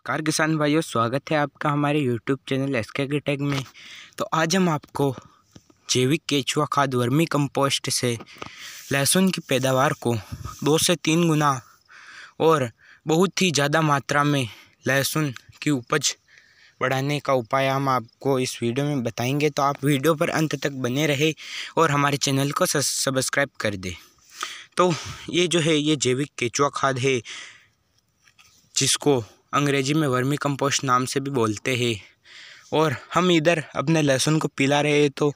नमस्कार किसान भाइयों, स्वागत है आपका हमारे YouTube चैनल SK एग्रीटेक में। तो आज हम आपको जैविक केचुआ खाद वर्मी कंपोस्ट से लहसुन की पैदावार को 2 से 3 गुना और बहुत ही ज़्यादा मात्रा में लहसुन की उपज बढ़ाने का उपाय हम आपको इस वीडियो में बताएंगे। तो आप वीडियो पर अंत तक बने रहे और हमारे चैनल को सब्सक्राइब कर दें। तो ये जो है ये जैविक केचुआ खाद है, जिसको अंग्रेजी में वर्मी कंपोस्ट नाम से भी बोलते हैं। और हम इधर अपने लहसुन को पिला रहे हैं। तो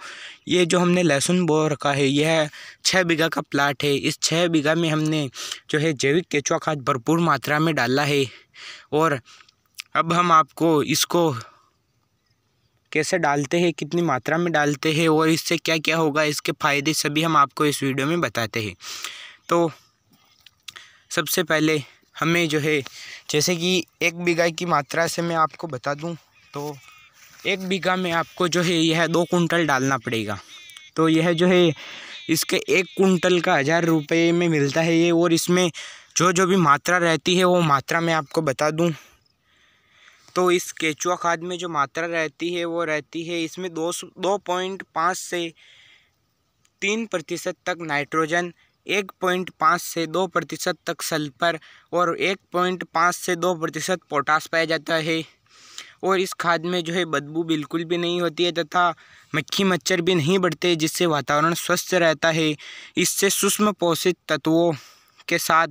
ये जो हमने लहसुन बो रखा है, यह 6 बीघा का प्लाट है। इस 6 बीघा में हमने जो है जैविक केचुआ खाद भरपूर मात्रा में डाला है। और अब हम आपको इसको कैसे डालते हैं, कितनी मात्रा में डालते हैं और इससे क्या क्या होगा, इसके फ़ायदे सभी हम आपको इस वीडियो में बताते हैं। तो सबसे पहले हमें जो है, जैसे कि 1 बीघा की मात्रा से मैं आपको बता दूं, तो 1 बीघा में आपको जो है यह 2 कुंटल डालना पड़ेगा। तो यह जो है इसके 1 कुंटल का 1000 रुपये में मिलता है ये। और इसमें जो भी मात्रा रहती है वो मात्रा मैं आपको बता दूं। तो इस केचुआ खाद में जो मात्रा रहती है वो रहती है, इसमें 2.5 से 3% तक नाइट्रोजन, 1.5 से 2% तक सल्फर और 1.5 से 2% पोटास पाया जाता है। और इस खाद में जो है बदबू बिल्कुल भी नहीं होती है तथा मक्खी मच्छर भी नहीं बढ़ते, जिससे वातावरण स्वस्थ रहता है। इससे सूक्ष्म पोषक तत्वों के साथ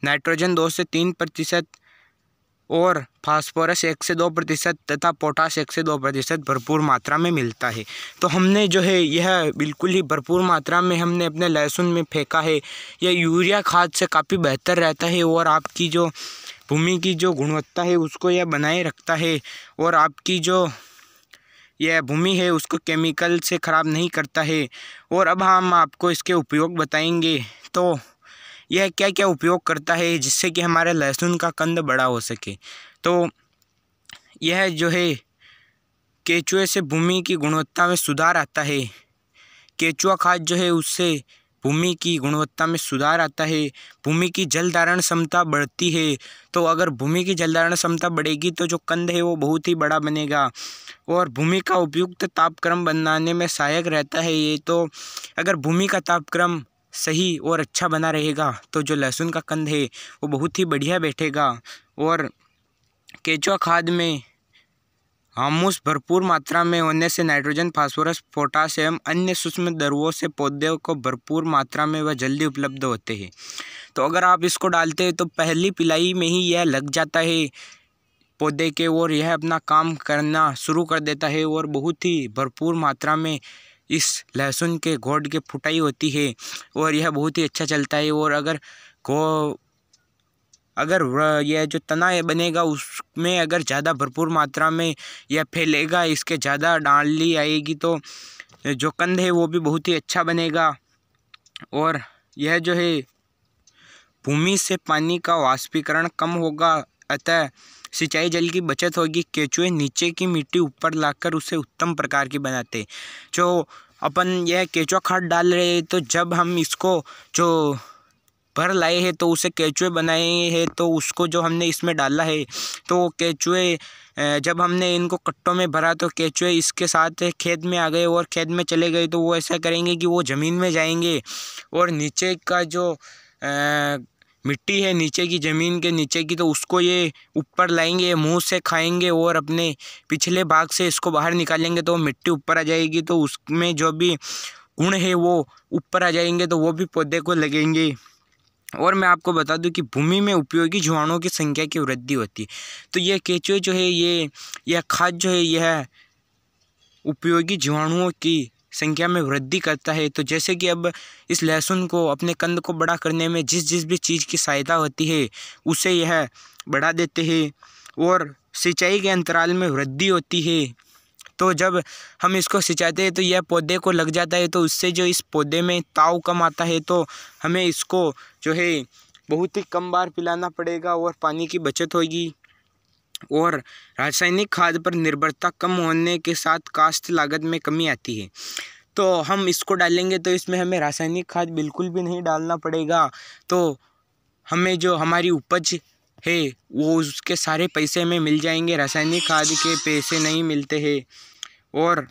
नाइट्रोजन 2 से 3% और फास्फोरस 1 से 2% तथा पोटाश 1 से 2% भरपूर मात्रा में मिलता है। तो हमने जो है यह बिल्कुल ही भरपूर मात्रा में हमने अपने लहसुन में फेंका है। यह यूरिया खाद से काफ़ी बेहतर रहता है और आपकी जो भूमि की जो गुणवत्ता है उसको यह बनाए रखता है। और आपकी जो यह भूमि है उसको केमिकल से ख़राब नहीं करता है। और अब हम आपको इसके उपयोग बताएंगे। तो यह क्या क्या उपयोग करता है जिससे कि हमारे लहसुन का कंद बड़ा हो सके। तो यह जो है केचुए से भूमि की गुणवत्ता में सुधार आता है। केचुआ खाद जो है उससे भूमि की गुणवत्ता में सुधार आता है। भूमि की जल धारण क्षमता बढ़ती है। तो अगर भूमि की जल धारण क्षमता बढ़ेगी तो जो कंद है वो बहुत ही बड़ा बनेगा। और भूमि का उपयुक्त तापक्रम बनाने में सहायक रहता है ये। तो अगर भूमि का तापक्रम सही और अच्छा बना रहेगा तो जो लहसुन का कंद है वो बहुत ही बढ़िया बैठेगा। और केचुआ खाद में ह्यूमस भरपूर मात्रा में होने से नाइट्रोजन, फास्फोरस, पोटाश एवं अन्य सूक्ष्म द्रव्यों से पौधे को भरपूर मात्रा में व जल्दी उपलब्ध होते हैं। तो अगर आप इसको डालते हैं तो पहली पिलाई में ही यह लग जाता है पौधे के और यह अपना काम करना शुरू कर देता है। और बहुत ही भरपूर मात्रा में इस लहसुन के घोड़ के फुटाई होती है और यह बहुत ही अच्छा चलता है। और अगर यह जो तना बनेगा उसमें अगर ज़्यादा भरपूर मात्रा में यह फैलेगा, इसके ज़्यादा डाली आएगी तो जो कंद है वो भी बहुत ही अच्छा बनेगा। और यह जो है भूमि से पानी का वाष्पीकरण कम होगा, अतः सिंचाई जल की बचत होगी। केचुए नीचे की मिट्टी ऊपर लाकर उसे उत्तम प्रकार की बनाते। जो अपन यह केचुआ खाद डाल रहे हैं तो जब हम इसको जो भर लाए हैं तो उसे केचुए बनाए हैं, तो उसको जो हमने इसमें डाला है तो केचुए जब हमने इनको कट्टों में भरा तो केचुए इसके साथ खेत में आ गए और खेत में चले गए। तो वो ऐसा करेंगे कि वो ज़मीन में जाएंगे और नीचे का जो मिट्टी है नीचे की, ज़मीन के नीचे की, तो उसको ये ऊपर लाएंगे, मुंह से खाएंगे और अपने पिछले भाग से इसको बाहर निकालेंगे तो मिट्टी ऊपर आ जाएगी। तो उसमें जो भी गुण है वो ऊपर आ जाएंगे, तो वो भी पौधे को लगेंगे। और मैं आपको बता दूं कि भूमि में उपयोगी जीवाणुओं की संख्या की वृद्धि होती है। तो यह केचुए जो है यह खाद जो है यह उपयोगी जीवाणुओं की संख्या में वृद्धि करता है। तो जैसे कि अब इस लहसुन को अपने कंद को बड़ा करने में जिस भी चीज़ की सहायता होती है उसे यह बढ़ा देते हैं। और सिंचाई के अंतराल में वृद्धि होती है। तो जब हम इसको सिंचाते हैं तो यह पौधे को लग जाता है, तो उससे जो इस पौधे में ताव कम आता है। तो हमें इसको जो है बहुत ही कम बार पिलाना पड़ेगा और पानी की बचत होगी। और रासायनिक खाद पर निर्भरता कम होने के साथ काश्त लागत में कमी आती है। तो हम इसको डालेंगे तो इसमें हमें रासायनिक खाद बिल्कुल भी नहीं डालना पड़ेगा। तो हमें जो हमारी उपज है वो उसके सारे पैसे हमें मिल जाएंगे, रासायनिक खाद के पैसे नहीं मिलते हैं। और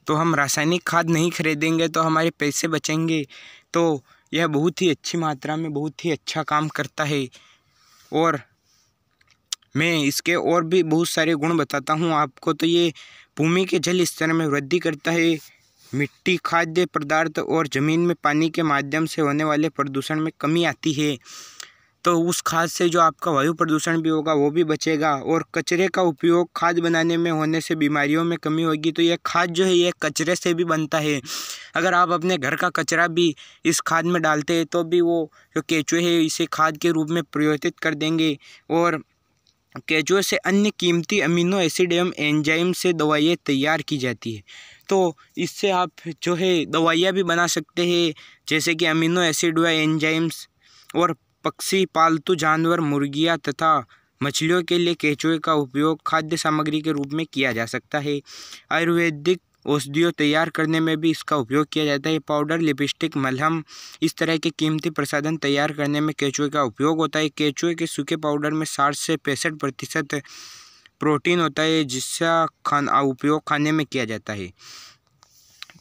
तो हम रासायनिक खाद नहीं खरीदेंगे तो हमारे पैसे बचेंगे। तो यह बहुत ही अच्छी मात्रा में बहुत ही अच्छा काम करता है। और मैं इसके और भी बहुत सारे गुण बताता हूँ आपको। तो ये भूमि के जल स्तर में वृद्धि करता है, मिट्टी, खाद्य पदार्थ और ज़मीन में पानी के माध्यम से होने वाले प्रदूषण में कमी आती है। तो उस खाद से जो आपका वायु प्रदूषण भी होगा वो भी बचेगा। और कचरे का उपयोग खाद बनाने में होने से बीमारियों में कमी होगी। तो यह खाद जो है ये कचरे से भी बनता है। अगर आप अपने घर का कचरा भी इस खाद में डालते हैं तो भी वो जो केंचुए है इसे खाद के रूप में परिवर्तित कर देंगे। और केंचुए से अन्य कीमती अमीनो एसिड एवं एंजाइम से दवाइयाँ तैयार की जाती है। तो इससे आप जो है दवाइयाँ भी बना सकते हैं, जैसे कि अमीनो एसिड व एंजाइम्स। और पक्षी, पालतू जानवर, मुर्गियाँ तथा मछलियों के लिए केंचुए का उपयोग खाद्य सामग्री के रूप में किया जा सकता है। आयुर्वेदिक औषधियों तैयार करने में भी इसका उपयोग किया जाता है। पाउडर, लिपस्टिक, मलहम, इस तरह के कीमती प्रसाधन तैयार करने में केंचुए का उपयोग होता है। केंचुए के सूखे पाउडर में 60 से 65% प्रोटीन होता है, जिसका उपयोग खाने में किया जाता है।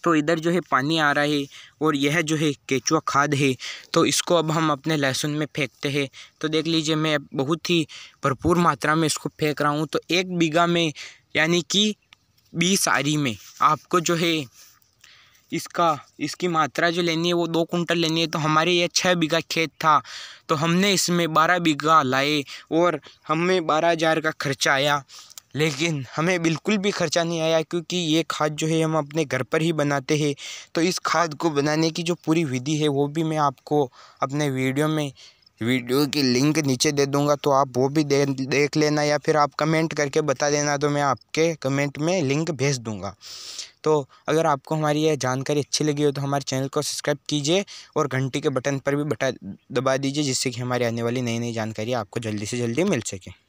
तो इधर जो है पानी आ रहा है और यह जो है केंचुआ खाद है। तो इसको अब हम अपने लहसुन में फेंकते हैं। तो देख लीजिए मैं बहुत ही भरपूर मात्रा में इसको फेंक रहा हूँ। तो 1 बीघा में यानी कि 20 आरी में आपको जो है इसकी मात्रा जो लेनी है वो 2 कुंटल लेनी है। तो हमारे ये 6 बीघा खेत था, तो हमने इसमें 12 बीघा लाए और हमें 12,000 का खर्चा आया। लेकिन हमें बिल्कुल भी खर्चा नहीं आया, क्योंकि ये खाद जो है हम अपने घर पर ही बनाते हैं। तो इस खाद को बनाने की जो पूरी विधि है वो भी मैं आपको अपने वीडियो की लिंक नीचे दे दूंगा, तो आप वो भी देख लेना, या फिर आप कमेंट करके बता देना तो मैं आपके कमेंट में लिंक भेज दूंगा। तो अगर आपको हमारी यह जानकारी अच्छी लगी हो तो हमारे चैनल को सब्सक्राइब कीजिए और घंटी के बटन पर भी दबा दीजिए, जिससे कि हमारी आने वाली नई जानकारी आपको जल्दी से जल्दी मिल सके।